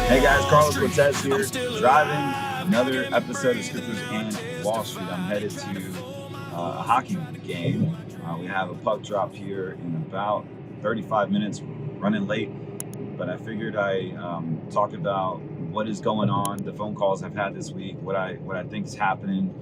Hey guys, Cortez here, driving another episode of Scriptures and Wallstreet. I'm headed to a hockey game. We have a puck drop here in about 35 minutes. We're running late, but I figured I talk about what is going on, the phone calls I've had this week, what I think is happening,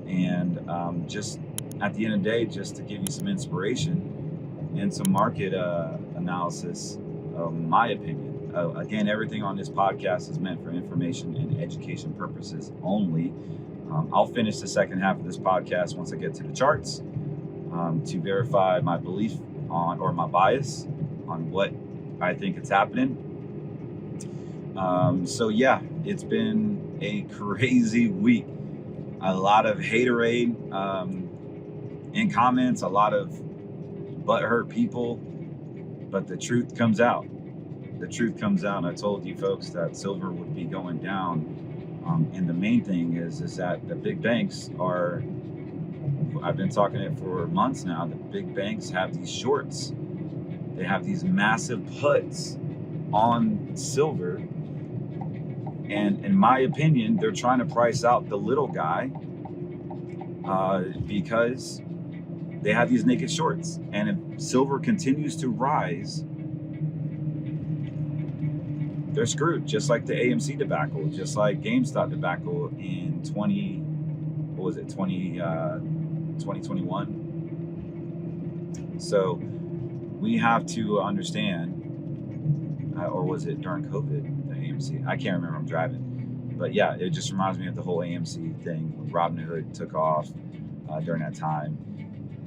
and just at the end of the day, just to give you some inspiration and some market analysis of my opinion. Again, everything on this podcast is meant for information and education purposes only. I'll finish the second half of this podcast once I get to the charts to verify my belief on, or my bias on what I think is happening. So yeah, it's been a crazy week. A lot of haterade in comments, a lot of butthurt people, but the truth comes out. The truth comes out, and I told you folks that silver would be going down. And the main thing is that the big banks are, I've been talking it for months now, the big banks have these shorts. They have these massive puts on silver. And in my opinion, they're trying to price out the little guy because they have these naked shorts. And if silver continues to rise, they're screwed, just like the AMC debacle, just like GameStop debacle in 2021. So we have to understand, or was it during COVID, the AMC? I can't remember, I'm driving. But yeah, it just reminds me of the whole AMC thing when Robinhood took off during that time.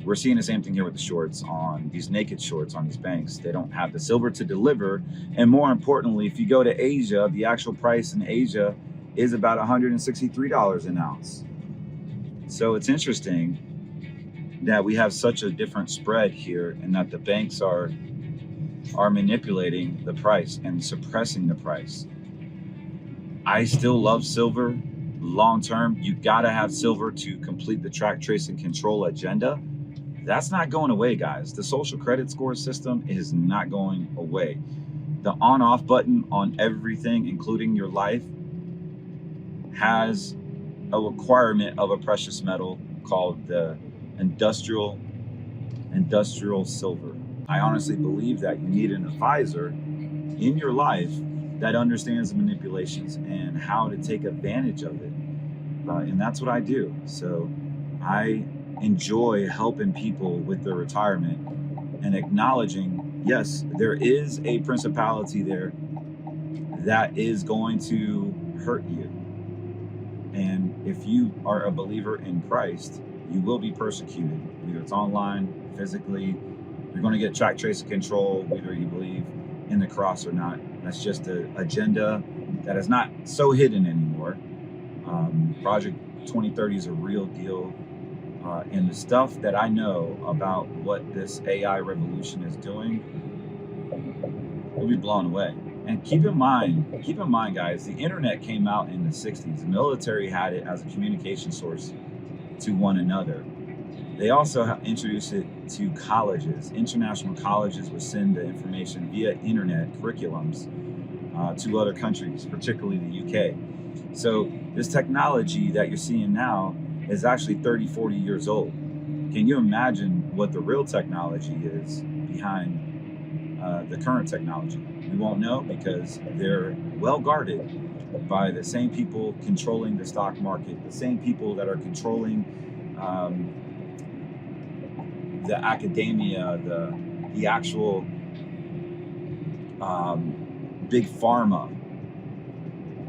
We're seeing the same thing here with the shorts on these naked shorts on these banks. They don't have the silver to deliver. And more importantly, if you go to Asia, the actual price in Asia is about $163 an ounce. So it's interesting that we have such a different spread here, and that the banks are manipulating the price and suppressing the price. I still love silver long term. You gotta have silver to complete the track, trace, and control agenda. That's not going away, guys. The social credit score system is not going away. The on-off button on everything, including your life, has a requirement of a precious metal called the industrial silver. I honestly believe that you need an advisor in your life that understands the manipulations and how to take advantage of it. And that's what I do. So I enjoy helping people with their retirement and acknowledging, yes, there is a principality there that is going to hurt you. And if you are a believer in Christ, you will be persecuted, whether it's online, physically. You're going to get track, trace, and control, whether you believe in the cross or not. That's just an agenda that is not so hidden anymore. Project 2030 is a real deal. And the stuff that I know about what this AI revolution is doing, will be blown away. And keep in mind, guys, the internet came out in the 60s. The military had it as a communication source to one another. They also introduced it to colleges. International colleges would send the information via internet curriculums to other countries, particularly the UK. So this technology that you're seeing now is actually 30, 40 years old. Can you imagine what the real technology is behind the current technology? We won't know, because they're well guarded by the same people controlling the stock market, the same people that are controlling the academia, the actual big pharma.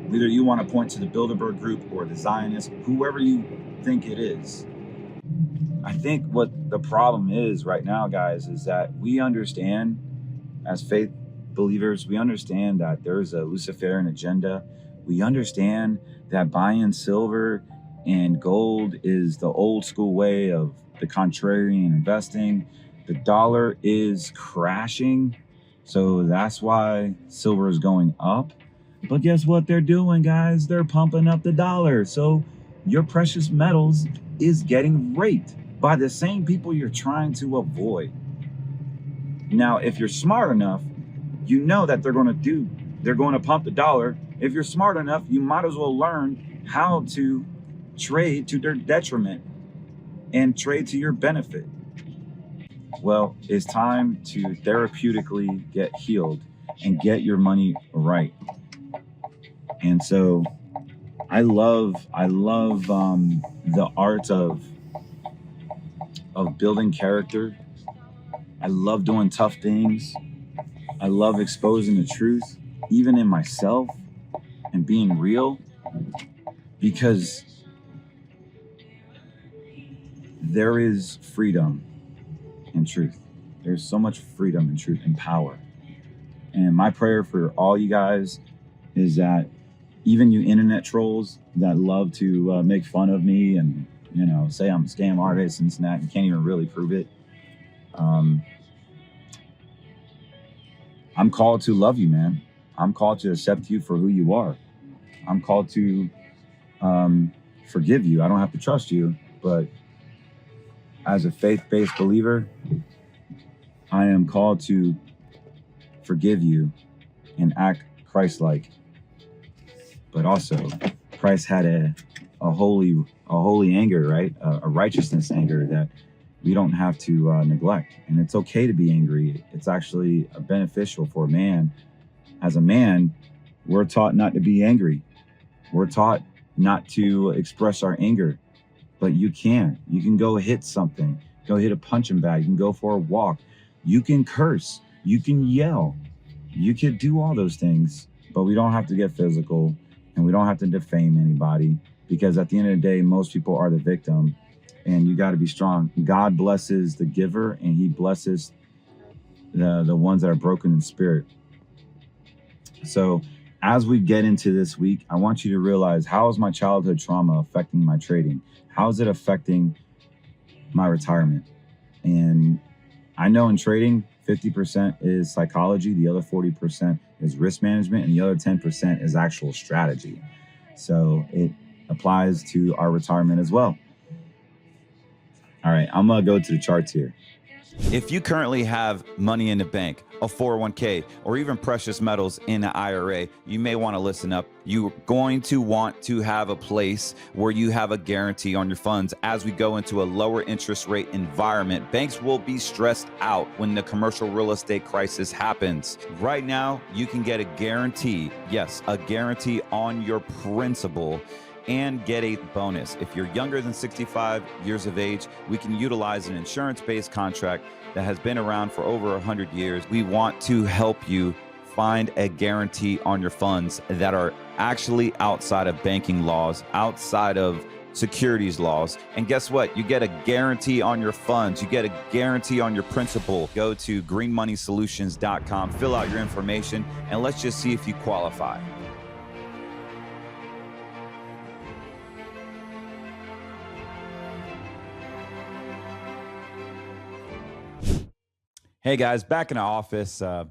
Whether you want to point to the Bilderberg Group or the Zionists, whoever you think it is. I think what the problem is right now, guys, is that we understand, as faith believers, we understand that there's a Luciferian agenda. We understand that buying silver and gold is the old school way of the contrarian investing. The dollar is crashing, so that's why silver is going up. But guess what they're doing, guys? They're pumping up the dollar. So your precious metals is getting raped by the same people you're trying to avoid. Now, if you're smart enough, you know that they're going to pump the dollar If you're smart enough, you might as well learn how to trade to their detriment and trade to your benefit. Well, it's time to therapeutically get healed and get your money right. And so I love the art of building character. I love doing tough things. I love exposing the truth, even in myself, and being real, because there is freedom in truth. There's so much freedom and truth and power. And my prayer for all you guys is that even you internet trolls that love to make fun of me and say I'm a scam artist and that and can't even really prove it. Um, I'm called to love you, man. I'm called to accept you for who you are. I'm called to forgive you. I don't have to trust you, but as a faith-based believer, I am called to forgive you and act Christ-like. But also, Christ had a holy anger, right? A righteousness anger that we don't have to neglect. And it's okay to be angry. It's actually beneficial for a man. As a man, we're taught not to be angry. We're taught not to express our anger, but you can. You can go hit something, go hit a punching bag, you can go for a walk, you can curse, you can yell, you could do all those things, but we don't have to get physical and we don't have to defame anybody, because at the end of the day, most people are the victim, and you got to be strong. God blesses the giver and he blesses the ones that are broken in spirit. So as we get into this week, I want you to realize, how is my childhood trauma affecting my trading? How is it affecting my retirement? And I know in trading, 50% is psychology, the other 40% is risk management, and the other 10% is actual strategy. So it applies to our retirement as well. All right, I'm going to go to the charts here. If you currently have money in the bank, a 401k, or even precious metals in an IRA, you may want to listen up. You're going to want to have a place where you have a guarantee on your funds. As we go into a lower interest rate environment, banks will be stressed out when the commercial real estate crisis happens. Right now, you can get a guarantee, yes, a guarantee on your principal, and get a bonus. If you're younger than 65 years of age, we can utilize an insurance-based contract that has been around for over 100 years. We want to help you find a guarantee on your funds that are actually outside of banking laws, outside of securities laws. And guess what? You get a guarantee on your funds. You get a guarantee on your principal. Go to greenmoneysolutions.com, fill out your information, and let's just see if you qualify. Hey guys, back in the office. I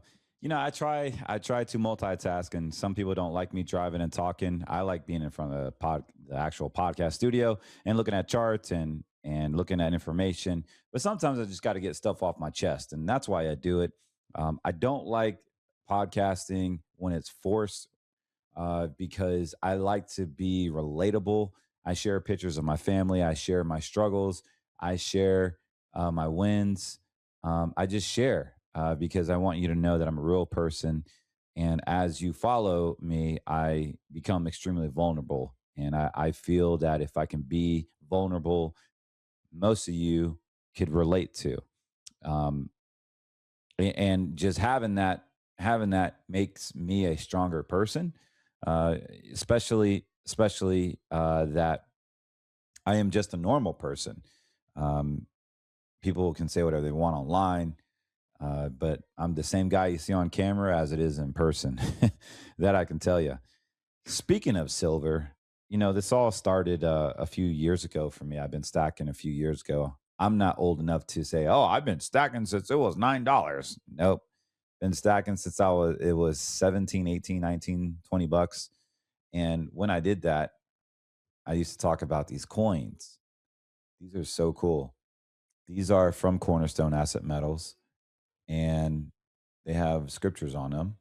try to multitask, and some people don't like me driving and talking. I like being in front of the actual podcast studio and looking at charts and looking at information. But sometimes I just got to get stuff off my chest, and that's why I do it. I don't like podcasting when it's forced, because I like to be relatable. I share pictures of my family. I share my struggles. I share my wins. I just share because I want you to know that I'm a real person. And as you follow me, I become extremely vulnerable. And I feel that if I can be vulnerable, most of you could relate to. Um, and just having that makes me a stronger person, uh, especially that I am just a normal person. Um, People can say whatever they want online, but I'm the same guy you see on camera as it is in person. That I can tell you. Speaking of silver, this all started a few years ago for me. I've been stacking a few years ago. I'm not old enough to say, "Oh, I've been stacking since it was $9." Nope. Been stacking since it was 17, 18, 19, $20. And when I did that, I used to talk about these coins. These are so cool. These are from Cornerstone Asset Metals, and they have scriptures on them.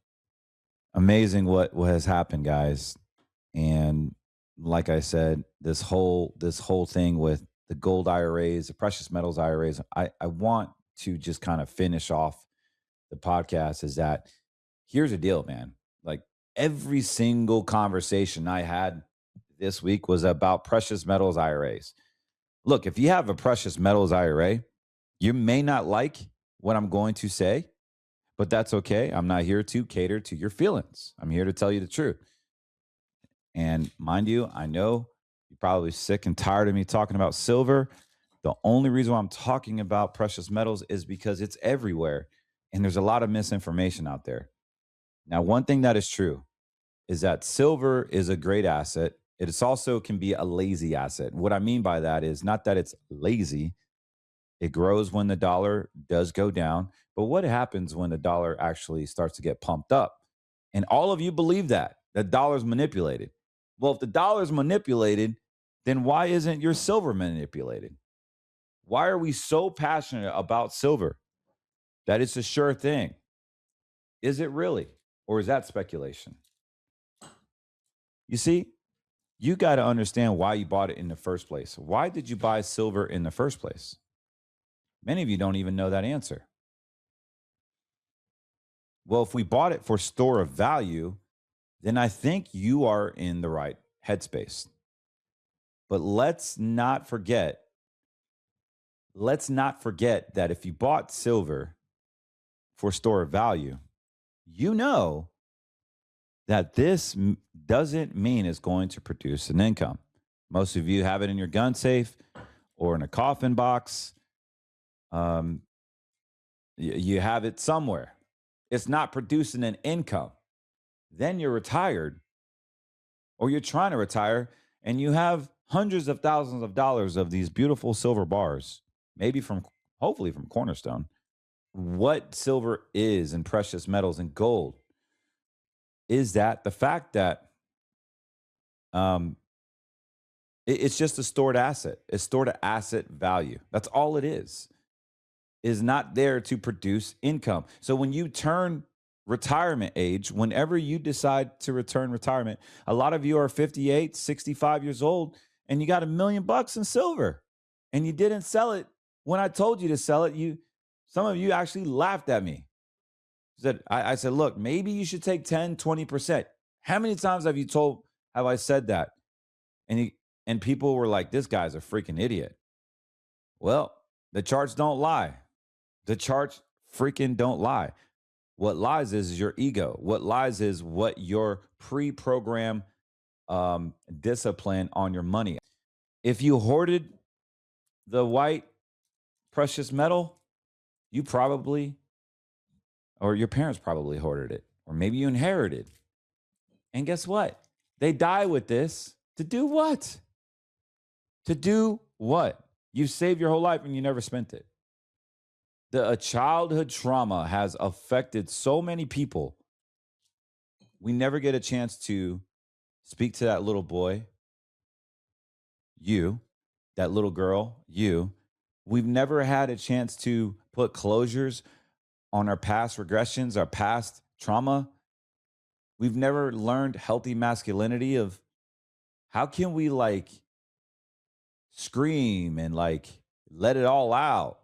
Amazing what has happened, guys. And like I said, this whole thing with the gold IRAs, the precious metals IRAs, I want to just kind of finish off the podcast is that here's the deal, man. Like every single conversation I had this week was about precious metals IRAs. Look, if you have a precious metals IRA, you may not like what I'm going to say, but that's okay. I'm not here to cater to your feelings. I'm here to tell you the truth. And mind you, I know you're probably sick and tired of me talking about silver. The only reason why I'm talking about precious metals is because it's everywhere and there's a lot of misinformation out there. Now, one thing that is true is that silver is a great asset. It is also can be a lazy asset. What I mean by that is not that it's lazy, it grows when the dollar does go down. But what happens when the dollar actually starts to get pumped up? And all of you believe that the dollar's manipulated. Well, if the dollar's manipulated, then why isn't your silver manipulated? Why are we so passionate about silver that it's a sure thing? Is it really? Or is that speculation? You see, you got to understand why you bought it in the first place. Why did you buy silver in the first place? Many of you don't even know that answer. Well, if we bought it for store of value, then I think you are in the right headspace. But let's not forget that if you bought silver for store of value, you know that this doesn't mean it's going to produce an income. Most of you have it in your gun safe or in a coffin box. Um, you have it somewhere. It's not producing an income. Then you're retired or you're trying to retire and you have hundreds of thousands of dollars of these beautiful silver bars, maybe hopefully from Cornerstone. What silver is and precious metals and gold is that the fact that um, it's just a stored asset. It's stored asset value. That's all it is not there to produce income. So when you turn retirement age, whenever you decide to return retirement, a lot of you are 58, 65 years old, and you got $1 million in silver and you didn't sell it when I told you to sell it. Some of you actually laughed at me. I said, look, maybe you should take 10, 20%. How many times have I said that? And people were like, this guy's a freaking idiot. Well, the charts don't lie. The charts freaking don't lie. What lies is your ego. What lies is what your pre-program discipline on your money. If you hoarded the white precious metal, you probably, or your parents probably hoarded it, or maybe you inherited. And guess what? They die with this to do what? To do what? You saved your whole life and you never spent it. The childhood trauma has affected so many people. We never get a chance to speak to that little boy, you, that little girl, you. We've never had a chance to put closures on our past regressions, our past trauma. We've never learned healthy masculinity of how can we like scream and like let it all out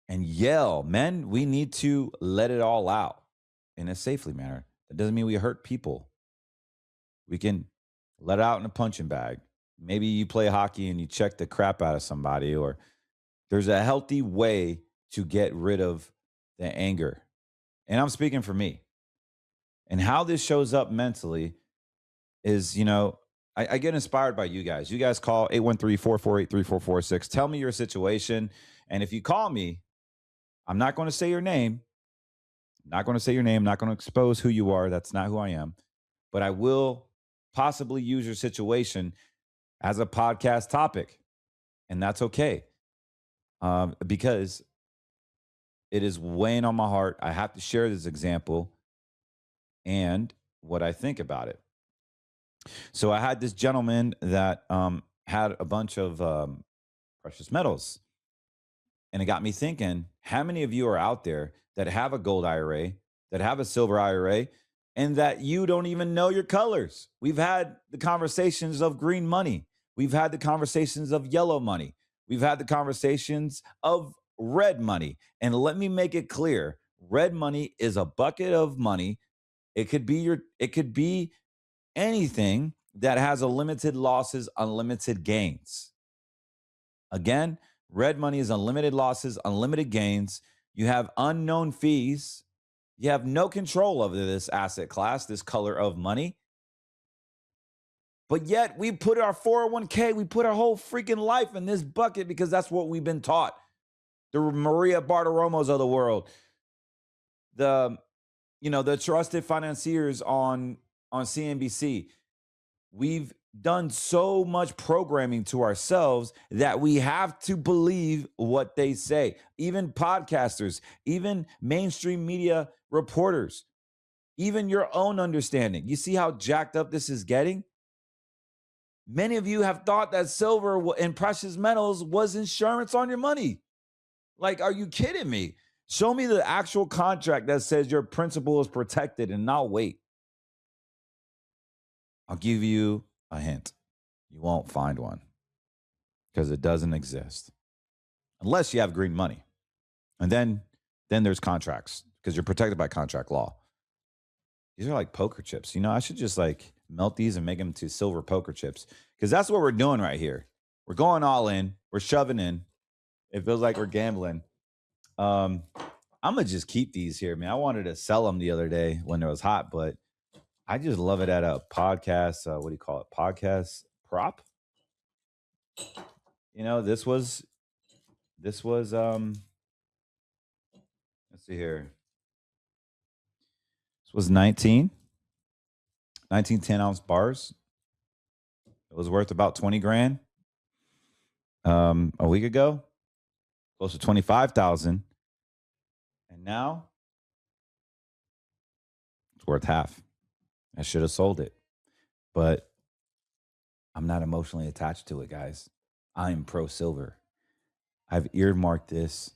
and yell. Men, we need to let it all out in a safely manner. That doesn't mean we hurt people. We can let it out in a punching bag. Maybe you play hockey and you check the crap out of somebody, or there's a healthy way to get rid of the anger. And I'm speaking for me. And how this shows up mentally is, I get inspired by you guys. You guys call 813-448-3446. Tell me your situation. And if you call me, I'm not going to say your name. Not going to say your name, not going to expose who you are. That's not who I am. But I will possibly use your situation as a podcast topic. And that's okay. Because it is weighing on my heart. I have to share this example and what I think about it. So I had this gentleman that had a bunch of precious metals. And it got me thinking, how many of you are out there that have a gold IRA, that have a silver IRA, and that you don't even know your colors. We've had the conversations of green money. We've had the conversations of yellow money. We've had the conversations of red money. And let me make it clear, red money is a bucket of money. It could be anything that has a limited losses, unlimited gains. Again, red money is unlimited losses, unlimited gains. You have unknown fees. You have no control over this asset class, this color of money. But yet we put our 401k, we put our whole freaking life in this bucket because that's what we've been taught. The Maria Bartiromos of the world, the the trusted financiers on CNBC. We've done so much programming to ourselves that we have to believe what they say. Even podcasters, even mainstream media reporters, even your own understanding. You see how jacked up this is getting? Many of you have thought that silver and precious metals was insurance on your money. Like, are you kidding me? Show me the actual contract that says your principal is protected, and I'll wait. I'll give you a hint. You won't find one because it doesn't exist unless you have green money. And then there's contracts because you're protected by contract law. These are like poker chips. I should just like melt these and make them to silver poker chips because that's what we're doing right here. We're going all in. We're shoving in. It feels like we're gambling. I'm going to just keep these here, man. I wanted to sell them the other day when it was hot, but I just love it at a podcast. What do you call it? Podcast prop. This was let's see here. This was 19 10-ounce bars. It was worth about 20 grand a week ago, close to 25,000. And now it's worth half. I should have sold it, but I'm not emotionally attached to it, guys. I'm pro silver. I've earmarked this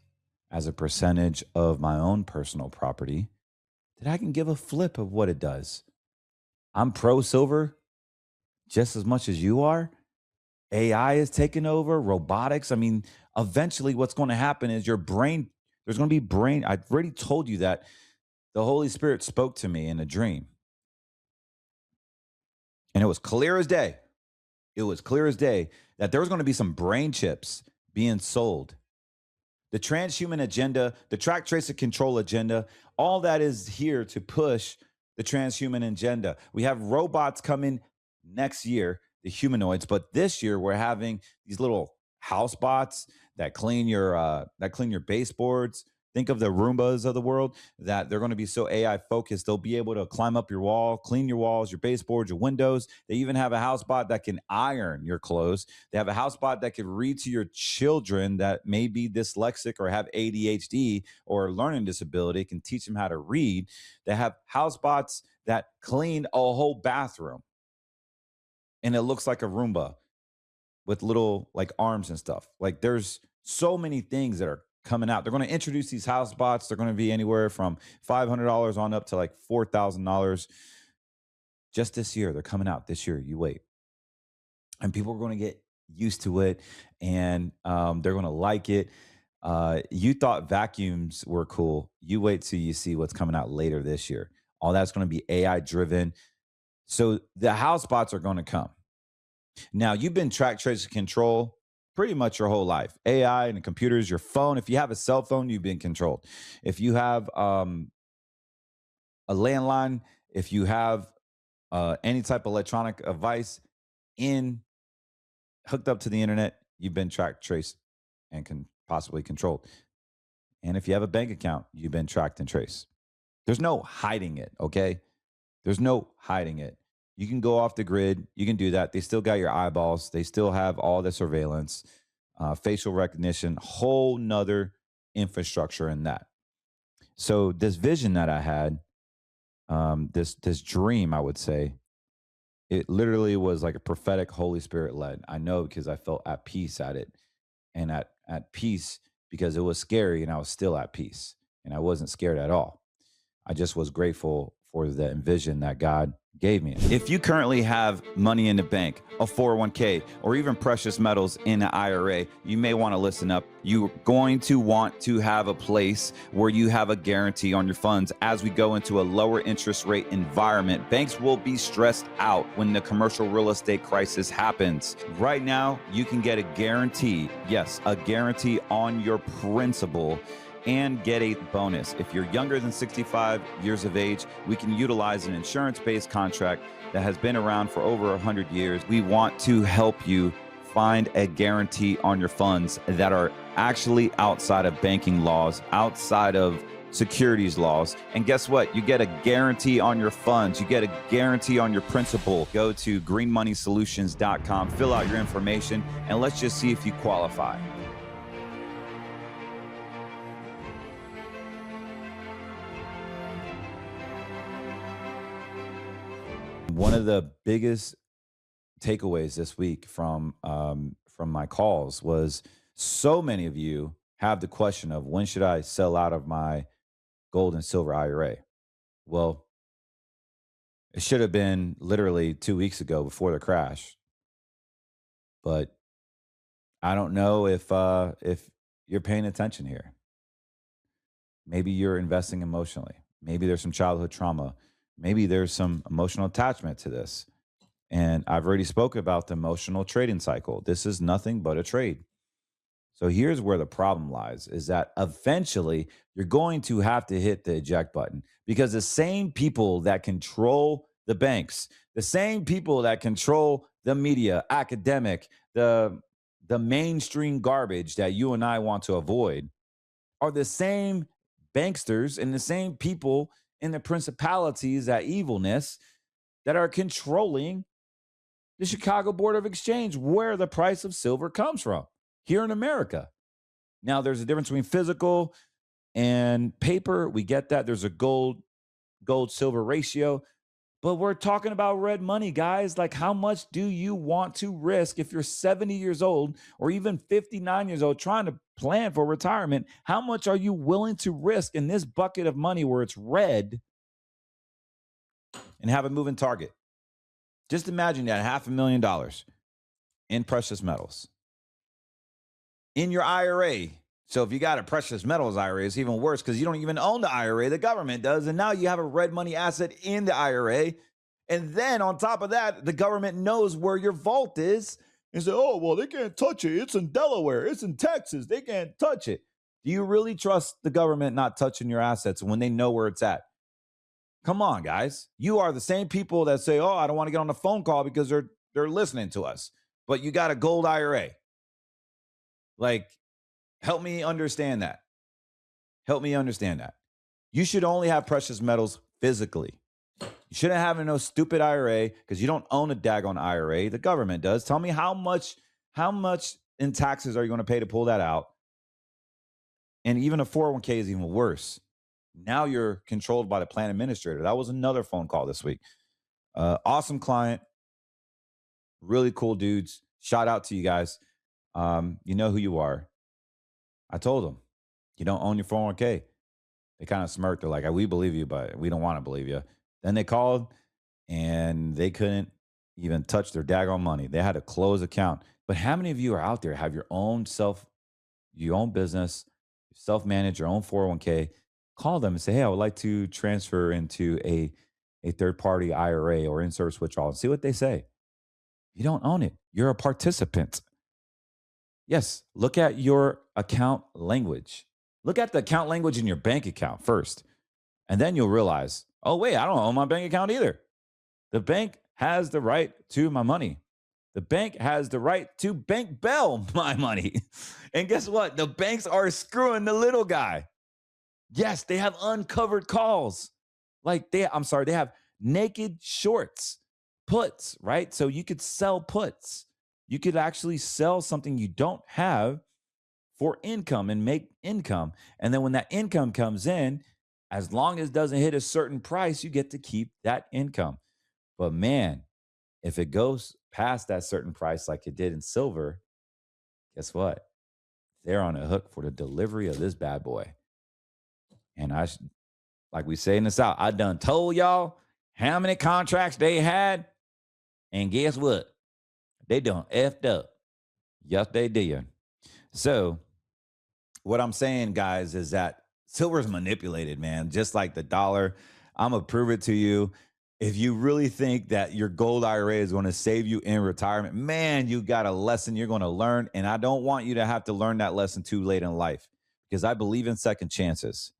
as a percentage of my own personal property that I can give a flip of what it does. I'm pro silver just as much as you are. AI is taking over, robotics. I mean, eventually what's going to happen is there's going to be brain. I've already told you that the Holy Spirit spoke to me in a dream. And it was clear as day. It was clear as day that there was going to be some brain chips being sold. The transhuman agenda, the track, trace, and control agenda, all that is here to push the transhuman agenda. We have robots coming next year, the humanoids, but this year we're having these little house bots that clean your baseboards. Think of the Roombas of the world, that they're going to be so AI focused, they'll be able to climb up your wall, clean your walls, your baseboards, your windows. They even have a house bot that can iron your clothes. They have a house bot that can read to your children that may be dyslexic or have ADHD or learning disability, can teach them how to read. They have house bots that clean a whole bathroom, and it looks like a Roomba with little like arms and stuff. Like, there's so many things that are coming out. They're going to introduce these house bots. They're going to be anywhere from $500 on up to like $4,000 just this year. They're coming out this year. You wait. And people are going to get used to it, and they're going to like it. You thought vacuums were cool. You wait till you see what's coming out later this year. All that's going to be AI driven. So the house bots are going to come. Now, you've been track, trace, and control pretty much your whole life. AI and the computers, your phone. If you have a cell phone, you've been controlled. If you have a landline, if you have any type of electronic device hooked up to the internet, you've been tracked, traced, and can possibly controlled. And if you have a bank account, you've been tracked and traced. There's no hiding it, okay? There's no hiding it. You can go off the grid. You can do that. They still got your eyeballs. They still have all the surveillance, facial recognition, whole nother infrastructure in that. So this vision that I had, this dream, I would say, it literally was like a prophetic Holy Spirit led. I know because I felt at peace at it, and at peace because it was scary and I was still at peace, and I wasn't scared at all. I just was grateful for the vision that God gave me. If you currently have money in the bank, a 401k, or even precious metals in an IRA, you may want to listen up. You're going to want to have a place where you have a guarantee on your funds. As we go into a lower interest rate environment, banks will be stressed out when the commercial real estate crisis happens. Right now, you can get a guarantee, yes, a guarantee on your principal, and get a bonus. If you're younger than 65 years of age, we can utilize an insurance-based contract that has been around for over 100 years. We want to help you find a guarantee on your funds that are actually outside of banking laws, outside of securities laws. And guess what? You get a guarantee on your funds. You get a guarantee on your principal. Go to greenmoneysolutions.com, fill out your information, and let's just see if you qualify. One of the biggest takeaways this week from my calls was so many of you have the question of when should I sell out of my gold and silver IRA? Well, it should have been literally 2 weeks ago before the crash, but I don't know if you're paying attention here. Maybe you're investing emotionally. Maybe there's some childhood trauma. Maybe there's some emotional attachment to this. And I've already spoken about the emotional trading cycle. This is nothing but a trade. So here's where the problem lies is that eventually you're going to have to hit the eject button because the same people that control the banks, the same people that control the media, academic, the mainstream garbage that you and I want to avoid are the same banksters and the same people in the principalities, that evilness that are controlling the Chicago Board of Exchange, where the price of silver comes from here in America. Now, there's a difference between physical and paper. We get that. There's a gold silver ratio, but we're talking about red money, guys. Like, how much do you want to risk if you're 70 years old or even 59 years old trying to plan for retirement? How much are you willing to risk in this bucket of money where it's red and have a moving target? Just imagine that $500,000 in precious metals in your IRA. So if you got a precious metals IRA, it's even worse because you don't even own the IRA. The government does. And now you have a red money asset in the IRA. And then on top of that, the government knows where your vault is and say, oh, well, they can't touch it. It's in Delaware. It's in Texas. They can't touch it. Do you really trust the government not touching your assets when they know where it's at? Come on, guys. You are the same people that say, oh, I don't want to get on the phone call because they're listening to us. But you got a gold IRA. Like, help me understand that. Help me understand that. You should only have precious metals physically. You shouldn't have no stupid IRA because you don't own a daggone IRA. The government does. Tell me how much in taxes are you going to pay to pull that out? And even a 401k is even worse. Now you're controlled by the plan administrator. That was another phone call this week. Awesome client. Really cool dudes. Shout out to you guys. You know who you are. I told them, you don't own your 401k. They kind of smirked. They're like, we believe you, but we don't want to believe you. Then they called and they couldn't even touch their daggone money. They had to close account. But how many of you are out there, have your own business, self-manage your own 401k? Call them and say, hey, I would like to transfer into a third-party IRA or in-service withdrawal and see what they say. You don't own it. You're a participant. Yes, look at your account language. Look at the account language in your bank account first. And then you'll realize, oh, wait, I don't own my bank account either. The bank has the right to my money. The bank has the right to bank bail my money. And guess what? The banks are screwing the little guy. Yes, they have uncovered calls. They have naked shorts, puts, right? So you could sell puts. You could actually sell something you don't have for income and make income. And then when that income comes in, as long as it doesn't hit a certain price, you get to keep that income. But man, if it goes past that certain price like it did in silver, guess what? They're on a hook for the delivery of this bad boy. And Like we say in the South, I done told y'all how many contracts they had, and guess what? They done effed up. Yes, they did. So what I'm saying, guys, is that silver's manipulated, man. Just like the dollar. I'm gonna prove it to you. If you really think that your gold IRA is going to save you in retirement, man, you got a lesson you're going to learn. And I don't want you to have to learn that lesson too late in life because I believe in second chances.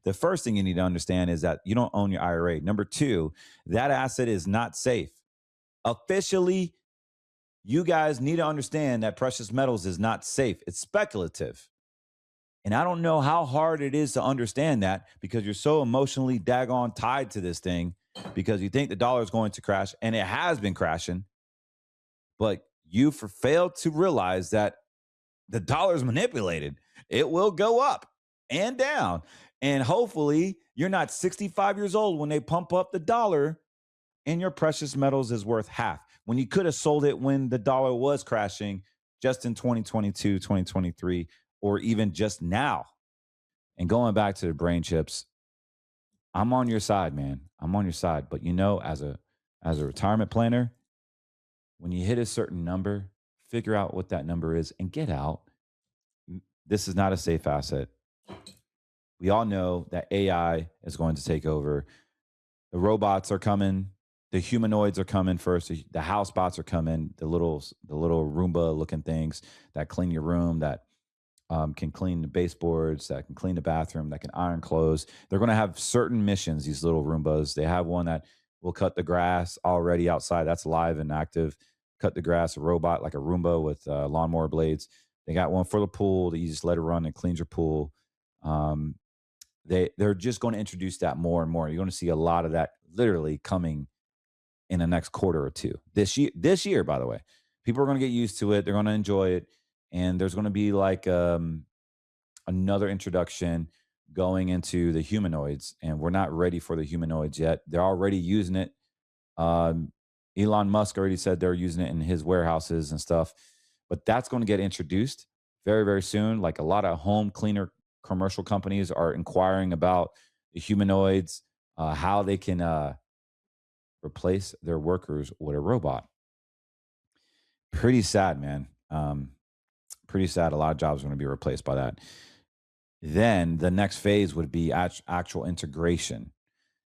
The first thing you need to understand is that you don't own your IRA. Number two, that asset is not safe. Officially, you guys need to understand that precious metals is not safe. It's speculative. And I don't know how hard it is to understand that because you're so emotionally daggone tied to this thing because you think the dollar is going to crash and it has been crashing, but you failed to realize that the dollar is manipulated. It will go up and down. And hopefully you're not 65 years old when they pump up the dollar and your precious metals is worth half when you could have sold it when the dollar was crashing just in 2022, 2023, or even just now. And going back to the brain chips, I'm on your side, man. I'm on your side. But as a retirement planner, when you hit a certain number, figure out what that number is and get out. This is not a safe asset. We all know that AI is going to take over. The robots are coming. The humanoids are coming first. The house bots are coming. The little Roomba looking things that clean your room, that can clean the baseboards, that can clean the bathroom, that can iron clothes. They're going to have certain missions, these little Roombas. They have one that will cut the grass already outside. That's live and active. Cut the grass, a robot like a Roomba with lawnmower blades. They got one for the pool that you just let it run and cleans your pool. Um, they're just going to introduce that more and more. You're going to see a lot of that literally coming in the next quarter or two. This year, by the way, people are going to get used to it. They're going to enjoy it, and there's going to be like another introduction going into the humanoids, and we're not ready for the humanoids yet. They're already using it. Um, Elon Musk already said they're using it in his warehouses and stuff, but that's going to get introduced very, very soon. Like a lot of home cleaner commercial companies are inquiring about the humanoids, how they can replace their workers with a robot. Pretty sad, man. Pretty sad. A lot of jobs are going to be replaced by that. Then the next phase would be actual integration,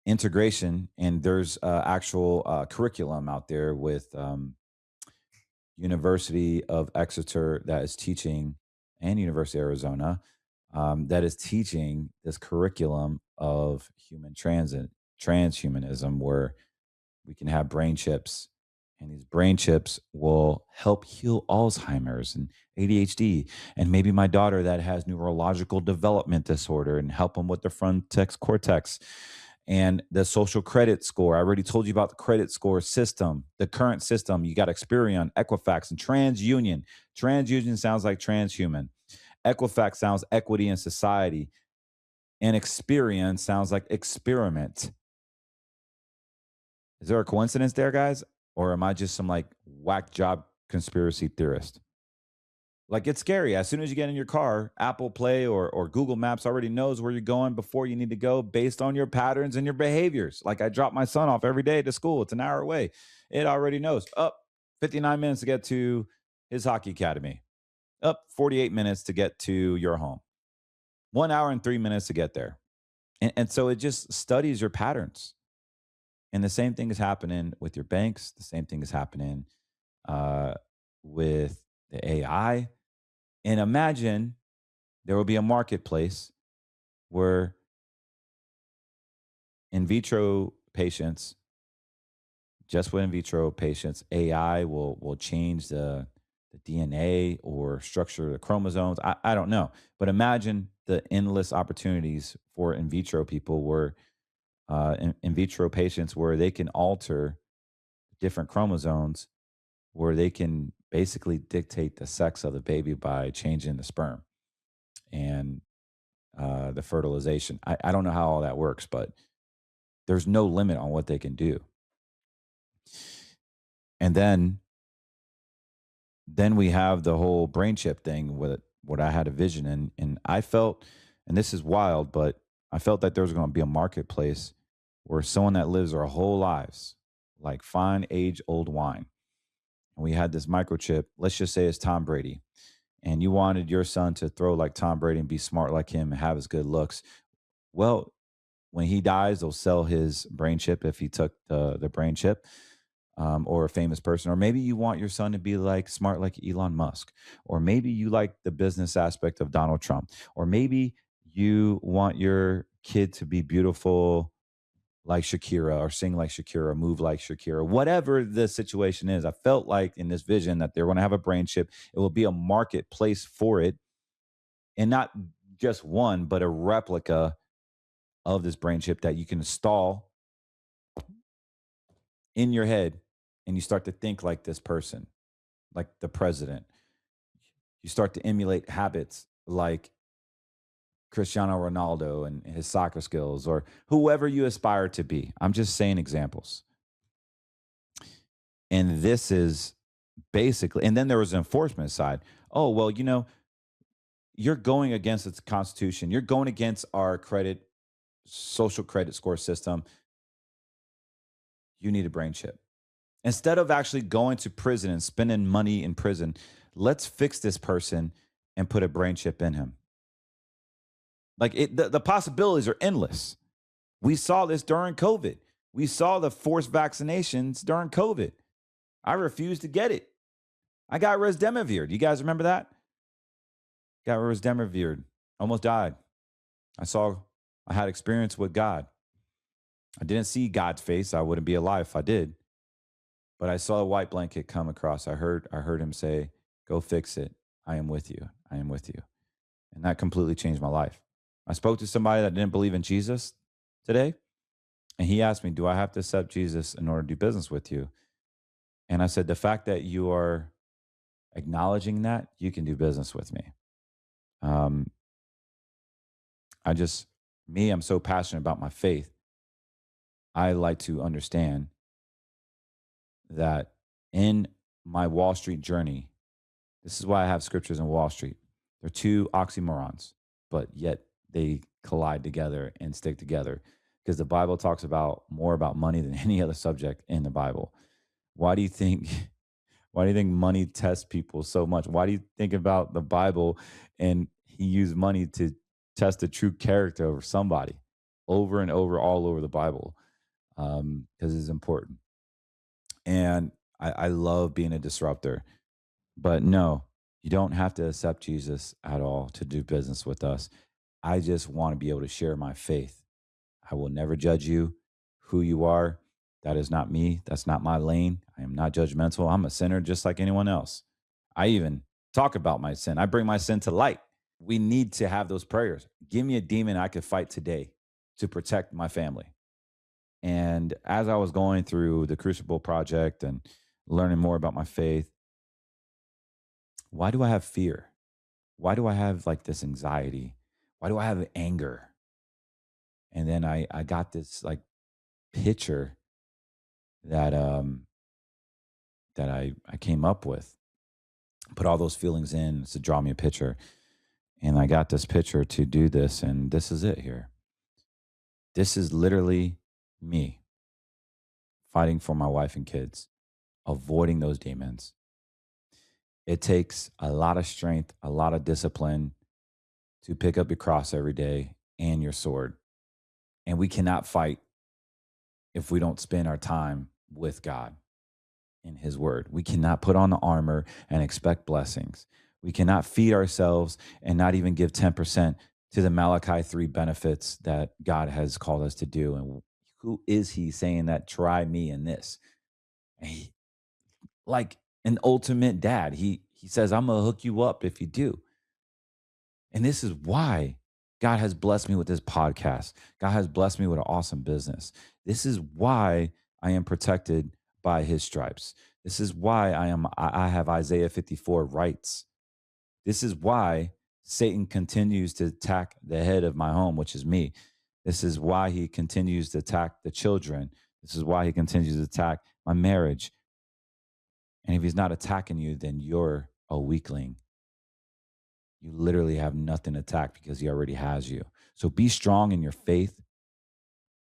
and there's actual curriculum out there with University of Exeter that is teaching, and University of Arizona that is teaching this curriculum of human transit transhumanism, where we can have brain chips, and these brain chips will help heal Alzheimer's and ADHD, and maybe my daughter that has neurological development disorder, and help them with the frontex cortex and the social credit score. I already told you about the credit score system, the current system. You got Experian, Equifax, and TransUnion. TransUnion sounds like transhuman. Equifax sounds equity in society, and Experian sounds like experiment. Is there a coincidence there, guys? Or am I just some like whack job conspiracy theorist? Like it's scary. As soon as you get in your car, Apple Play or Google Maps already knows where you're going before you need to go based on your patterns and your behaviors. Like I drop my son off every day to school. It's an hour away. It already knows. Up 59 minutes to get to his hockey academy. Up 48 minutes to get to your home. 1 hour and 3 minutes to get there. And so it just studies your patterns. And the same thing is happening with your banks. The same thing is happening uh, with the AI. And imagine there will be a marketplace where in vitro patients, just with in vitro patients, AI will change the DNA or structure the chromosomes. I don't know. But imagine the endless opportunities for in vitro people where in vitro patients where they can alter different chromosomes, where they can basically dictate the sex of the baby by changing the sperm and the fertilization. I don't know how all that works, but there's no limit on what they can do. And then we have the whole brain chip thing with what I had a vision in, and I felt, and this is wild, but I felt that there was going to be a marketplace where someone that lives their whole lives, like fine age old wine, and we had this microchip. Let's just say it's Tom Brady, and you wanted your son to throw like Tom Brady and be smart like him and have his good looks. Well, when he dies, they'll sell his brain chip if he took the brain chip, or a famous person. Or maybe you want your son to be like smart like Elon Musk, or maybe you like the business aspect of Donald Trump, or maybe you want your kid to be beautiful like Shakira, or sing like Shakira, move like Shakira, whatever the situation is. I felt like in this vision that they're going to have a brain chip. It will be a marketplace for it, and not just one, but a replica of this brain chip that you can install in your head, and you start to think like this person, like the president. You start to emulate habits like Cristiano Ronaldo and his soccer skills, or whoever you aspire to be. I'm just saying examples. And this is basically, and then there was an enforcement side. Oh, well, you're going against the Constitution. You're going against our social credit score system. You need a brain chip. Instead of actually going to prison and spending money in prison, let's fix this person and put a brain chip in him. Like the possibilities are endless. We saw this during COVID. We saw the forced vaccinations during COVID. I refused to get it. I got Resdemivired. You guys remember that? Got Resdemivired. Almost died. I had experience with God. I didn't see God's face. I wouldn't be alive if I did. But I saw a white blanket come across. I heard him say, "Go fix it. I am with you. I am with you." And that completely changed my life. I spoke to somebody that didn't believe in Jesus today, and he asked me, "Do I have to accept Jesus in order to do business with you?" And I said, "The fact that you are acknowledging that, you can do business with me." Um, I just, I'm so passionate about my faith. I like to understand that in my Wall Street journey, this is why I have scriptures in Wall Street. They're two oxymorons, but yet they collide together and stick together, because the Bible talks about more about money than any other subject in the Bible. Why do you think why do you think money tests people so much? Why do you think about the Bible and he used money to test the true character of somebody over and over all over the Bible? Because it's important. And I love being a disruptor. But no, you don't have to accept Jesus at all to do business with us. I just want to be able to share my faith. I will never judge you, who you are. That is not me. That's not my lane. I am not judgmental. I'm a sinner just like anyone else. I even talk about my sin. I bring my sin to light. We need to have those prayers. Give me a demon I could fight today to protect my family. And as I was going through the Crucible Project and learning more about my faith, why do I have fear? Why do I have like this anxiety? Why do I have anger? And then I got this like picture that I came up with. Put all those feelings in to draw me a picture. And I got this picture to do this, and this is it here. This is literally me fighting for my wife and kids, avoiding those demons. It takes a lot of strength, a lot of discipline to pick up your cross every day and your sword. And we cannot fight if we don't spend our time with God in His Word. We cannot put on the armor and expect blessings. We cannot feed ourselves and not even give 10% to the Malachi 3 benefits that God has called us to do. And who is He saying that, try me in this? Like an ultimate dad, he says, I'm going to hook you up if you do. And this is why God has blessed me with this podcast. God has blessed me with an awesome business. This is why I am protected by His stripes. This is why I have Isaiah 54 rights. This is why Satan continues to attack the head of my home, which is me. This is why he continues to attack the children. This is why he continues to attack my marriage. And if he's not attacking you, then you're a weakling. You literally have nothing to attack because he already has you. So be strong in your faith.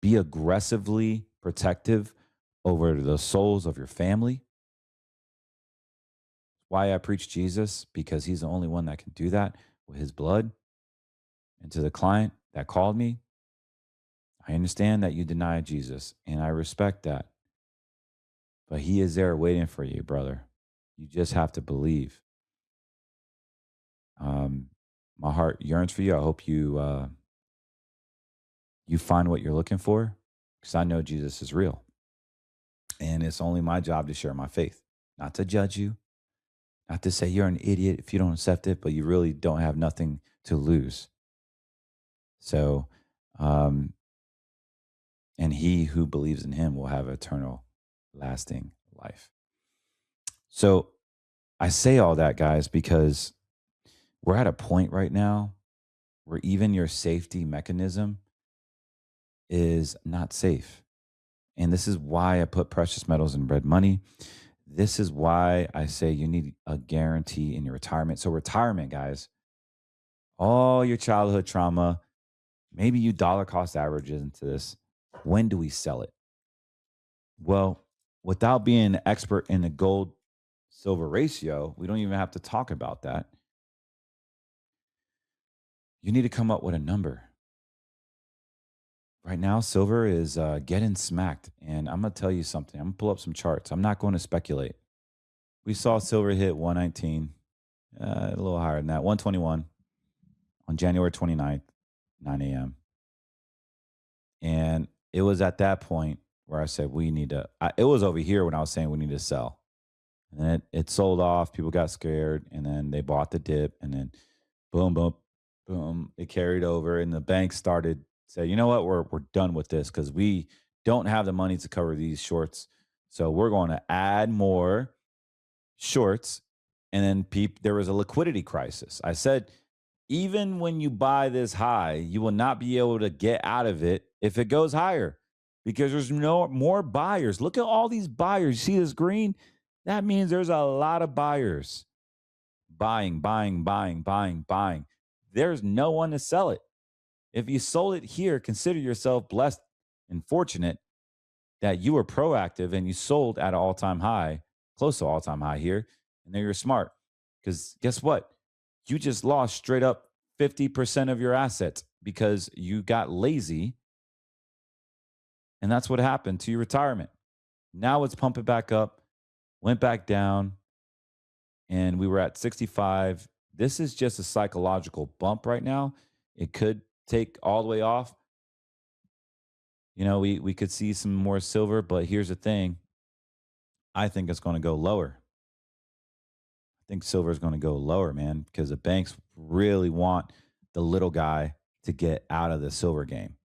Be aggressively protective over the souls of your family. Why I preach Jesus, because he's the only one that can do that with his blood. And to the client that called me, I understand that you denied Jesus, and I respect that. But he is there waiting for you, brother. You just have to believe. Um, my heart yearns for you. I hope you find what you're looking for, because I know Jesus is real, and it's only my job to share my faith, not to judge you, not to say you're an idiot if you don't accept it, but you really don't have nothing to lose. So, um, and he who believes in him will have eternal, lasting life. So I say all that, guys, because we're at a point right now where even your safety mechanism is not safe. And this is why I put precious metals in red money. This is why I say you need a guarantee in your retirement. So, retirement, guys, all your childhood trauma, maybe you dollar cost averages into this. When do we sell it? Well, without being an expert in the gold silver ratio, we don't even have to talk about that. You need to come up with a number. Right now, silver is getting smacked. And I'm going to tell you something. I'm going to pull up some charts. I'm not going to speculate. We saw silver hit 119, a little higher than that, 121 on January 29th, 9 a.m. And it was at that point where I said, we need to, it was over here when I was saying we need to sell. And then it sold off. People got scared. And then they bought the dip. And then boom, boom, boom. It carried over. And the bank started say, you know what, we're done with this because we don't have the money to cover these shorts. So we're going to add more shorts. And then there was a liquidity crisis. I said, even when you buy this high, you will not be able to get out of it if it goes higher because there's no more buyers. Look at all these buyers. You see this green? That means there's a lot of buyers buying, buying, buying, buying, buying. There's no one to sell it. If you sold it here, consider yourself blessed and fortunate that you were proactive and you sold at an all-time high, close to all-time high here, and then you're smart. Because guess what? You just lost straight up 50% of your assets because you got lazy. And that's what happened to your retirement. Now it's pumping back up, went back down, and we were at 65. This is just a psychological bump right now. It could take all the way off. You know, we could see some more silver, but here's the thing. I think it's going to go lower. I think silver is going to go lower, man, because the banks really want the little guy to get out of the silver game.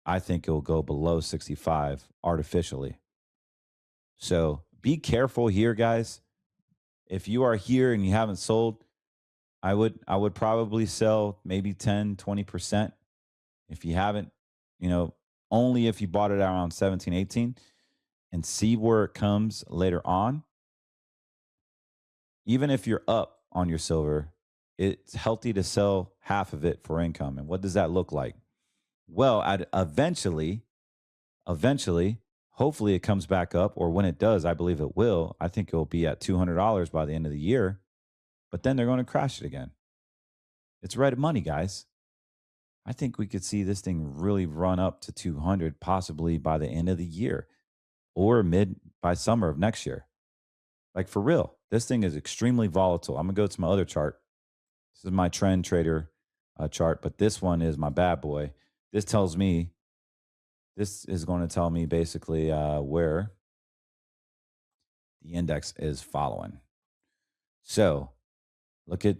I think it will go below 65 artificially. So be careful here, guys. If you are here and you haven't sold, I would probably sell maybe 10, 20%. If you haven't, you know, only if you bought it around 17, 18 and see where it comes later on. Even if you're up on your silver, it's healthy to sell half of it for income. And what does that look like? Well, eventually, hopefully it comes back up, or when it does, I believe it will. I think it will be at $200 by the end of the year, but then they're going to crash it again. It's red money, guys. I think we could see this thing really run up to 200 possibly by the end of the year or mid by summer of next year. Like for real, this thing is extremely volatile. I'm going to go to my other chart. This is my trend trader chart, but this one is my bad boy. This is going to tell me basically where the index is following. So look at,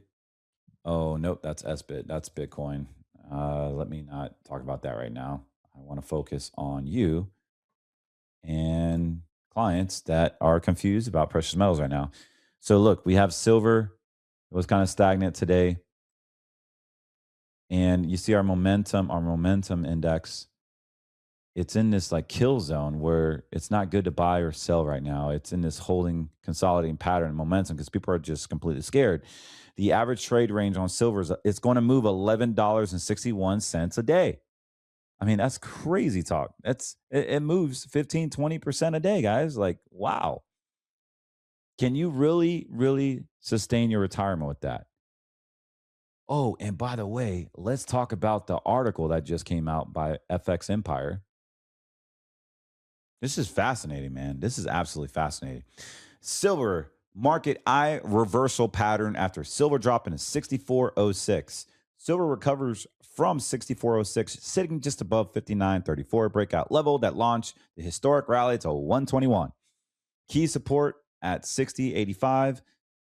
oh, nope, that's SBIT. That's Bitcoin. Let me not talk about that right now. I want to focus on you and clients that are confused about precious metals right now. So look, we have silver. It was kind of stagnant today. And you see our momentum index it's in this like kill zone where it's not good to buy or sell right now. It's in this holding, consolidating pattern and momentum because people are just completely scared. The average trade range on silver is it's going to move $11.61 a day. I mean, that's crazy talk. It moves 15, 20% a day, guys. Like, wow. Can you really, really sustain your retirement with that? Oh, and by the way, let's talk about the article that just came out by FX Empire. This is fascinating, man. This is absolutely fascinating. Silver market eye reversal pattern after silver dropping to 64.06. Silver recovers from 64.06, sitting just above 59.34, breakout level that launched the historic rally to 121. Key support at 60.85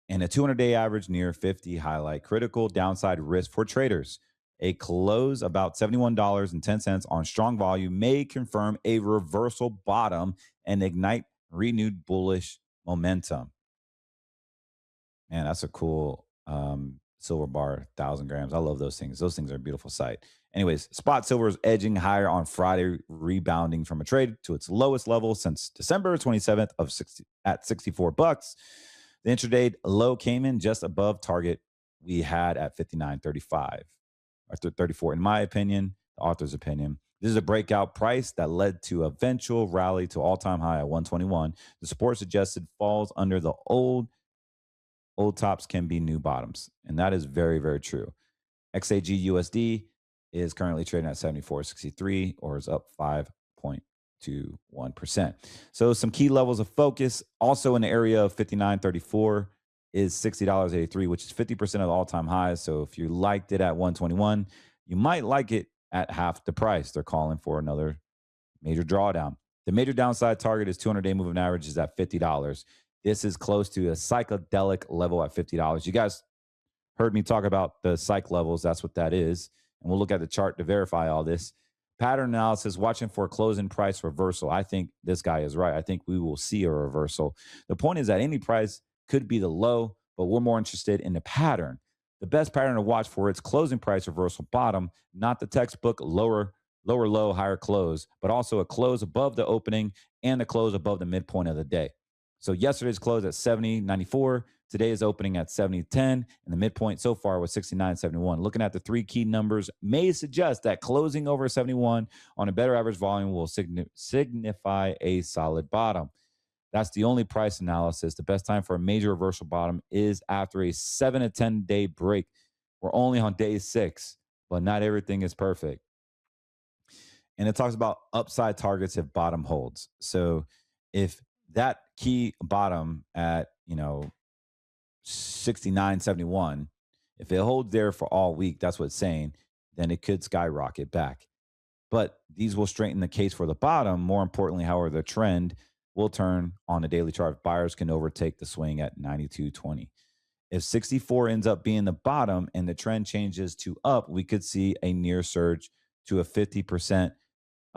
and a 200-day average near 50 highlight critical downside risk for traders. A close about $71.10 on strong volume may confirm a reversal bottom and ignite renewed bullish momentum. Man, that's a cool silver bar, 1,000 grams. I love those things. Those things are a beautiful sight. Anyways, spot silver is edging higher on Friday, rebounding from a trade to its lowest level since December 27th of 60 at 64 bucks. The intraday low came in just above target we had at 59.35 or 34. In my opinion, the author's opinion, this is a breakout price that led to eventual rally to all-time high at 121. The support suggested falls under the old tops can be new bottoms. And that is very, very true. XAG USD is currently trading at 74.63 or is up 5.21%. So some key levels of focus also in the area of 59.34 is $60.83, which is 50% of the all-time highs. So if you liked it at 121, you might like it at half the price. They're calling for another major drawdown. The major downside target is 200-day moving average is at $50. This is close to a psychedelic level at $50. You guys heard me talk about the psych levels. That's what that is. And we'll look at the chart to verify all this. Pattern analysis, watching for a closing price reversal. I think this guy is right. I think we will see a reversal. The point is that any price could be the low, but we're more interested in the pattern. The best pattern to watch for its closing price reversal bottom, not the textbook lower low, higher close, but also a close above the opening and a close above the midpoint of the day. So yesterday's close at 70.94. Today is opening at 70.10, and the midpoint so far was 69.71. Looking at the three key numbers may suggest that closing over 71 on a better average volume will signify a solid bottom. That's the only price analysis. The best time for a major reversal bottom is after a 7 to 10 day break. We're only on day 6, but not everything is perfect. And it talks about upside targets if bottom holds. So if that key bottom at 69.71, if it holds there for all week, that's what it's saying, then it could skyrocket back. But these will straighten the case for the bottom. More importantly, however, the trend will turn on the daily chart. Buyers can overtake the swing at 92.20. If 64 ends up being the bottom and the trend changes to up, we could see a near surge to a 50%.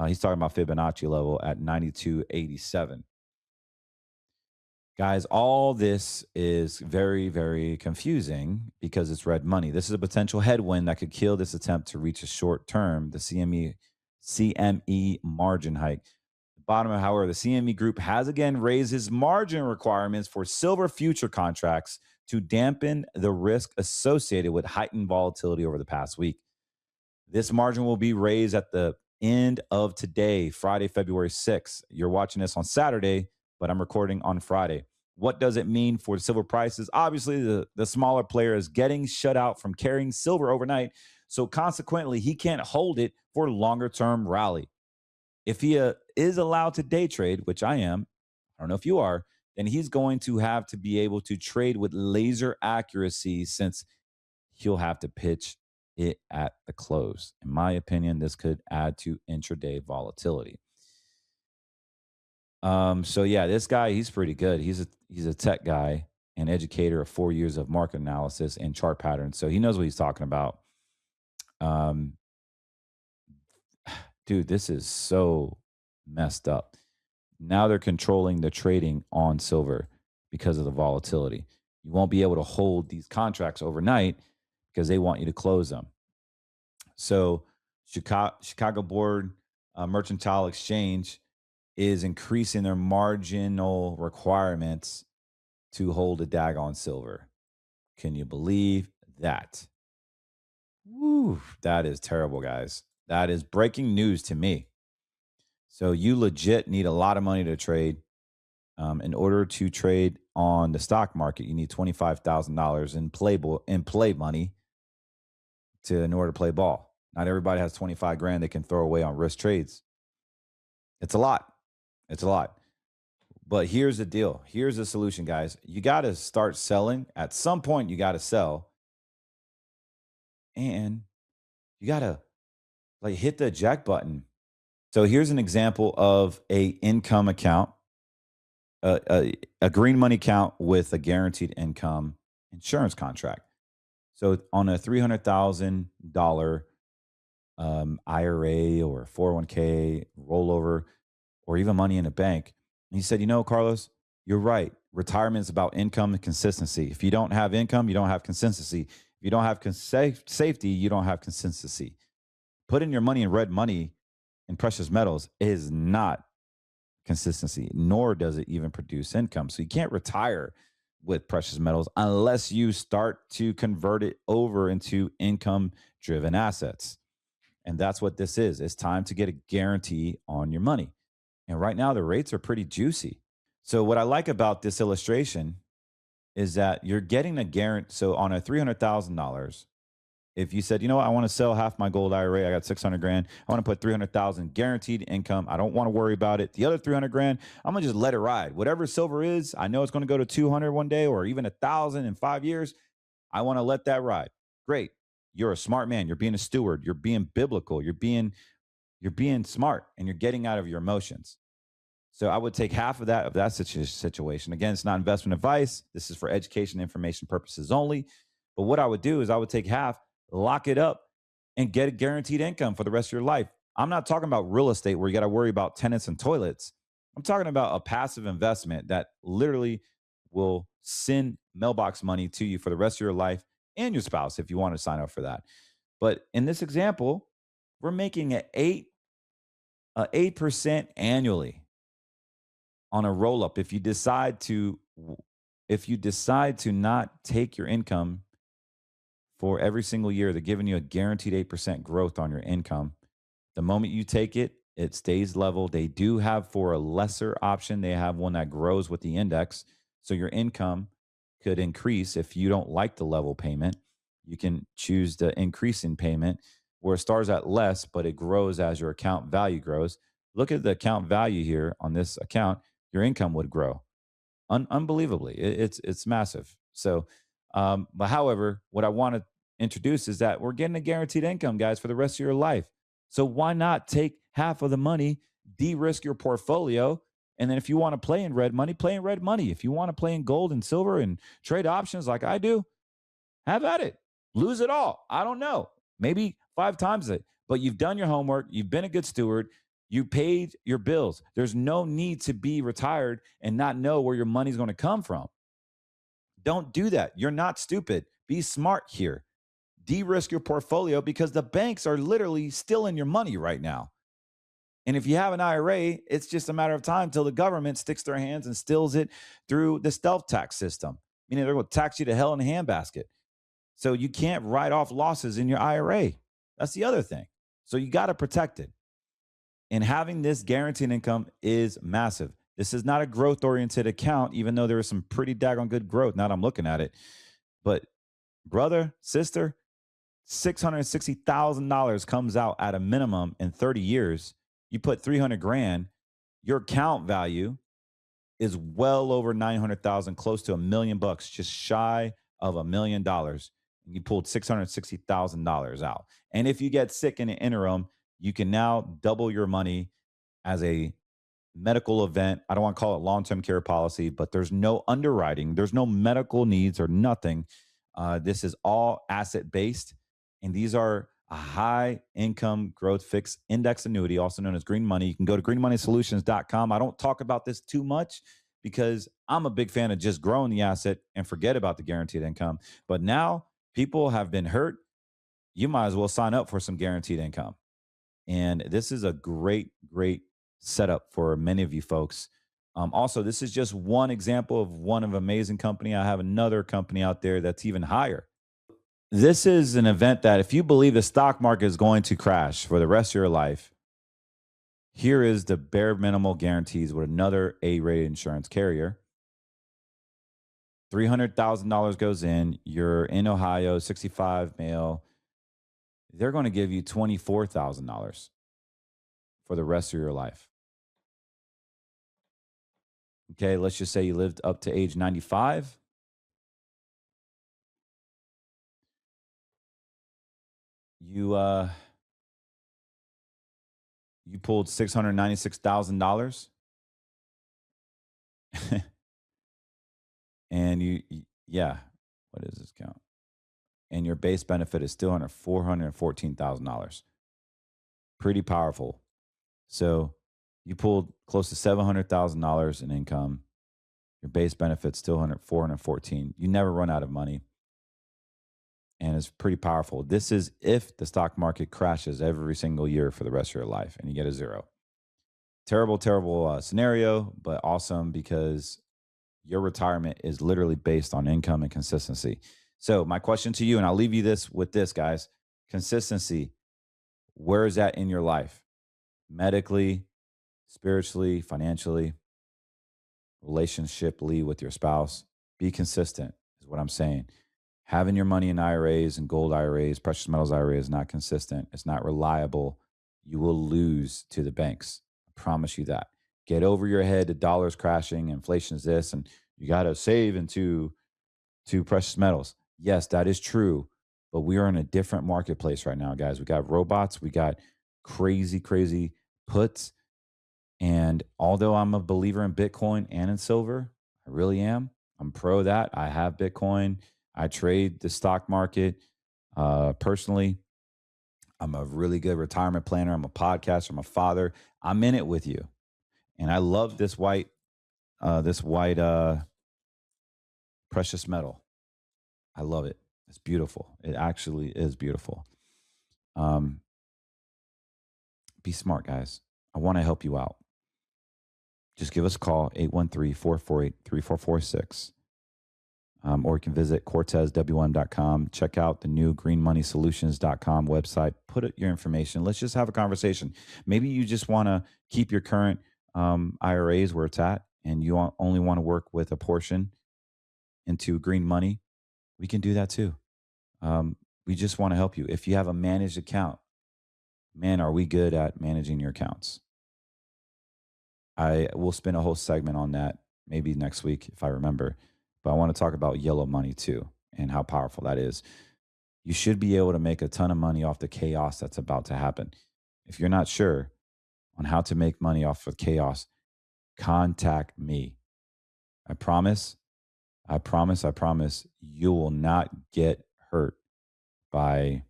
He's talking about Fibonacci level at 92.87. Guys, all this is very, very confusing because it's red money. This is a potential headwind that could kill this attempt to reach a short term, the CME margin hike. The bottom, however, the CME group has again raised its margin requirements for silver future contracts to dampen the risk associated with heightened volatility over the past week. This margin will be raised at the end of today, Friday, February 6th. You're watching this on Saturday, but I'm recording on Friday. What does it mean for the silver prices? Obviously, the smaller player is getting shut out from carrying silver overnight. So consequently, he can't hold it for longer term rally. If he is allowed to day trade, which I am, I don't know if you are, then he's going to have to be able to trade with laser accuracy since he'll have to pitch it at the close. In my opinion, this could add to intraday volatility. So yeah, this guy, he's pretty good. He's a tech guy and educator of 4 years of market analysis and chart patterns. So he knows what he's talking about. Dude, this is so messed up. Now they're controlling the trading on silver because of the volatility. You won't be able to hold these contracts overnight because they want you to close them. So Chicago board mercantile exchange is increasing their marginal requirements to hold a daggone silver. Can you believe that? Woo, that is terrible, guys. That is breaking news to me. So you legit need a lot of money to trade. In order to trade on the stock market, you need $25,000 in play money in order to play ball. Not everybody has 25 grand they can throw away on risk trades. It's a lot. It's a lot. But here's the deal. Here's the solution, guys. You got to start selling. At some point, you got to sell, and you got to like hit the eject button. So here's an example of a income account, a green money account with a guaranteed income insurance contract. So on a $300,000 IRA or 401k rollover, or even money in a bank, and he said, Carlos, you're right. Retirement is about income and consistency. If you don't have income, you don't have consistency. If you don't have safety, you don't have consistency. Putting your money in red money and precious metals is not consistency, nor does it even produce income. So you can't retire with precious metals unless you start to convert it over into income driven assets. And that's what this is. It's time to get a guarantee on your money. And right now, the rates are pretty juicy. So, what I like about this illustration is that you're getting a guarantee. So, on a $300,000, if you said, I want to sell half my gold IRA, I got 600 grand, I want to put 300,000 guaranteed income. I don't want to worry about it. The other 300 grand, I'm going to just let it ride. Whatever silver is, I know it's going to go to 200 one day or even 1,000 in 5 years. I want to let that ride. Great. You're a smart man. You're being a steward. You're being biblical. You're being smart, and you're getting out of your emotions. So I would take half of that situation. Again, it's not investment advice. This is for education information purposes only. But what I would do is I would take half, lock it up, and get a guaranteed income for the rest of your life. I'm not talking about real estate where you got to worry about tenants and toilets. I'm talking about a passive investment that literally will send mailbox money to you for the rest of your life and your spouse if you want to sign up for that. But in this example, we're making an 8% annually on a roll up. If you decide to not take your income for every single year, they're giving you a guaranteed 8% growth on your income. The moment you take it, it stays level. They do have, for a lesser option, they have one that grows with the index. So your income could increase if you don't like the level payment. You can choose the increase in payment where it starts at less, but it grows as your account value grows. Look at the account value here on this account. Your income would grow unbelievably. It's massive. So, but however, what I want to introduce is that we're getting a guaranteed income, guys, for the rest of your life. So why not take half of the money, de-risk your portfolio, and then if you want to play in red money, play in red money. If you want to play in gold and silver and trade options like I do, have at it. Lose it all. I don't know. Maybe 5 times it. But you've done your homework. You've been a good steward. You paid your bills. There's no need to be retired and not know where your money's going to come from. Don't do that. You're not stupid. Be smart here. De-risk your portfolio because the banks are literally stealing your money right now. And if you have an IRA, it's just a matter of time till the government sticks their hands and steals it through the stealth tax system, meaning they're going to tax you to hell in a handbasket. So you can't write off losses in your IRA. That's the other thing. So you got to protect it. And having this guaranteed income is massive. This is not a growth oriented account, even though there is some pretty daggone good growth. Now that I'm looking at it. But brother, sister, $660,000 comes out at a minimum in 30 years. You put 300 grand, your account value is well over 900,000, close to $1 million bucks, just shy of $1 million. You pulled $660,000 out. And if you get sick in the interim, you can now double your money as a medical event. I don't want to call it long-term care policy, but there's no underwriting. There's no medical needs or nothing. This is all asset-based. And these are a high income growth fixed index annuity, also known as green money. You can go to greenmoneysolutions.com. I don't talk about this too much because I'm a big fan of just growing the asset and forget about the guaranteed income. But now people have been hurt. You might as well sign up for some guaranteed income. And this is a great, great setup for many of you folks. Also, this is just one example of one of amazing company. I have another company out there that's even higher. This is an event that if you believe the stock market is going to crash for the rest of your life, here is the bare minimal guarantees with another A-rated insurance carrier. $300,000 goes in. You're in Ohio, 65 male. They're going to give you $24,000 for the rest of your life. Okay, let's just say you lived up to age 95. You pulled $696,000 and yeah, what is this count? And your base benefit is still under $414,000. Pretty powerful. So you pulled close to $700,000 in income. Your base benefit's still 414. You never run out of money. And it's pretty powerful. This is if the stock market crashes every single year for the rest of your life and you get a zero. Terrible, terrible scenario, but awesome because your retirement is literally based on income and consistency. So my question to you, and I'll leave you with this, guys. Consistency, where is that in your life? Medically, spiritually, financially, relationshiply with your spouse. Be consistent is what I'm saying. Having your money in IRAs and gold IRAs, precious metals IRAs is not consistent. It's not reliable. You will lose to the banks. I promise you that. Get over your head. The dollar's crashing. Inflation is this, and you got to save into precious metals. Yes, that is true. But we are in a different marketplace right now, guys. We got robots. We got crazy, crazy puts. And although I'm a believer in Bitcoin and in silver, I really am. I'm pro that. I have Bitcoin. I trade the stock market. Personally, I'm a really good retirement planner. I'm a podcaster. I'm a father. I'm in it with you. And I love this white precious metal. I love it. It's beautiful. It actually is beautiful. Be smart, guys. I want to help you out. Just give us a call, 813-448-3446. Or you can visit cortezwm.com. Check out the new greenmoneysolutions.com website. Put your information. Let's just have a conversation. Maybe you just want to keep your current IRAs where it's at, and you only want to work with a portion into green money. We can do that too. We just want to help you. If you have a managed account, man, are we good at managing your accounts? I will spend a whole segment on that maybe next week if I remember. But I want to talk about yellow money too and how powerful that is. You should be able to make a ton of money off the chaos that's about to happen. If you're not sure on how to make money off of chaos, contact me. I promise, you will not get hurt by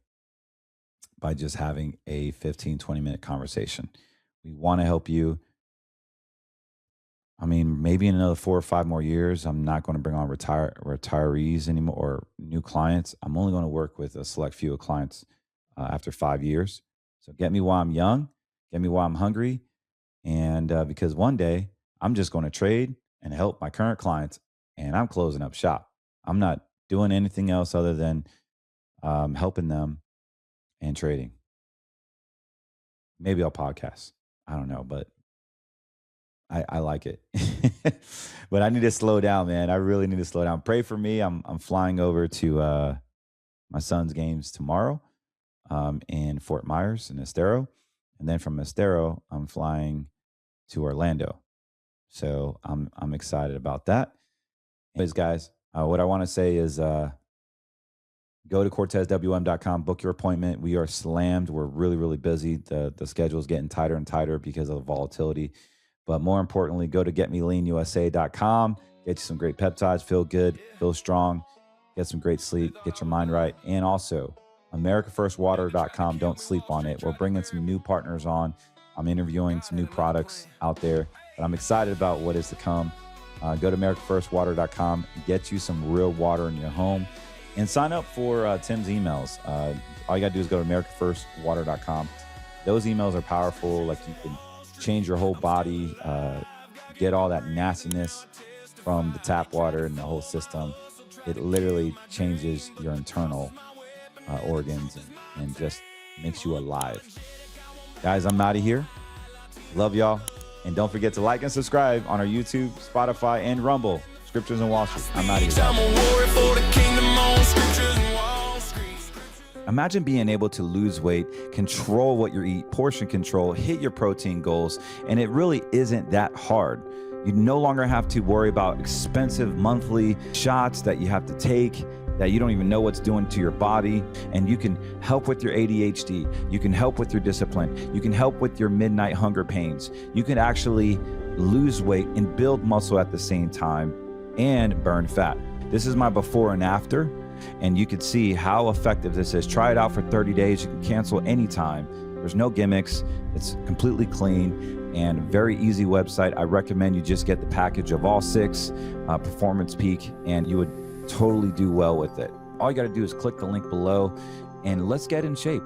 just having a 15, 20-minute conversation. We want to help you. I mean, maybe in another 4 or 5 more years, I'm not going to bring on retirees anymore or new clients. I'm only going to work with a select few of clients after 5 years. So get me while I'm young, get me while I'm hungry. And because one day I'm just going to trade and help my current clients, and I'm closing up shop. I'm not doing anything else other than helping them and trading. Maybe I'll podcast. I don't know, but I like it. But I need to slow down, man. I really need to slow down. Pray for me. I'm flying over to my son's games tomorrow in Fort Myers and Estero. And then from Estero, I'm flying to Orlando. So I'm excited about that. Anyways, guys, what I want to say is go to cortezwm.com, book your appointment. We are slammed. We're really, really busy. The schedule is getting tighter and tighter because of the volatility. But more importantly, go to getmeleanusa.com, get you some great peptides, feel good, feel strong, get some great sleep, get your mind right. And also, americafirstwater.com, don't sleep on it. We're bringing some new partners on. I'm interviewing some new products out there, but I'm excited about what is to come. Go to americafirstwater.com, get you some real water in your home, and sign up for Tim's emails. All you got to do is go to americafirstwater.com. Those emails are powerful. Like, you can change your whole body, get all that nastiness from the tap water and the whole system. It literally changes your internal organs and just makes you alive. Guys, I'm out of here. Love y'all. And don't forget to like and subscribe on our YouTube, Spotify, and Rumble. Scriptures and Wall Street. I'm out of here. Imagine being able to lose weight, control what you eat, portion control, hit your protein goals, and it really isn't that hard. You no longer have to worry about expensive monthly shots that you have to take, that you don't even know what's doing to your body. And you can help with your ADHD. You can help with your discipline. You can help with your midnight hunger pains. You can actually lose weight and build muscle at the same time and burn fat. This is my before and after, and you can see how effective this is. Try it out for 30 days. You can cancel anytime. There's no gimmicks. It's completely clean and very easy website. I recommend you just get the package of all 6, Performance Peak, and you would totally do well with it. All you got to do is click the link below and let's get in shape.